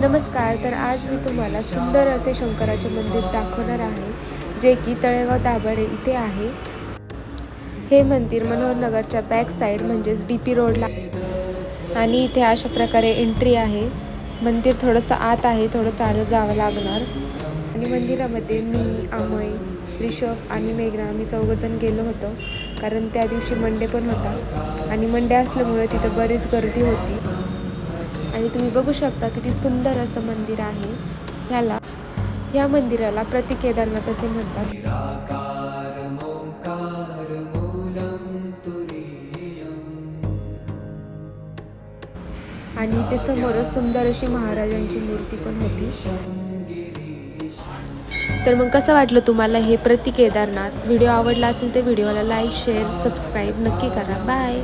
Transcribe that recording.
नमस्कार. तर आज मी तुम्हाला सुंदर असे शंकराचे मंदिर दाखवणार आहे, जे की तळेगाव दाभाडे इथे आहे. हे मंदिर मनोहर नगरच्या बॅक साईड म्हणजेच डी पी रोडला आणि इथे अशा प्रकारे एंट्री आहे. मंदिर थोडंसं आत आहे, थोडं चालत जावं लागणार. आणि मंदिरामध्ये मी, अमय, रिषभ आणि मेघना आम्ही चौघजण गेलो होतो, कारण त्या दिवशी मंडे पण होता आणि मंडे असल्यामुळे तिथं बरीच गर्दी होती. आणि तुम्ही बघू शकता किती सुंदर असं मंदिर आहे. ह्या मंदिराला प्रति केदारनाथ असे म्हणतात. आणि इथे समोरच सुंदर अशी महाराजांची मूर्ती पण होती. तर मग कसं वाटलं तुम्हाला हे प्रति केदारनाथ? व्हिडिओ आवडला असेल तर व्हिडिओला लाईक, शेअर, सबस्क्राईब नक्की करा. बाय.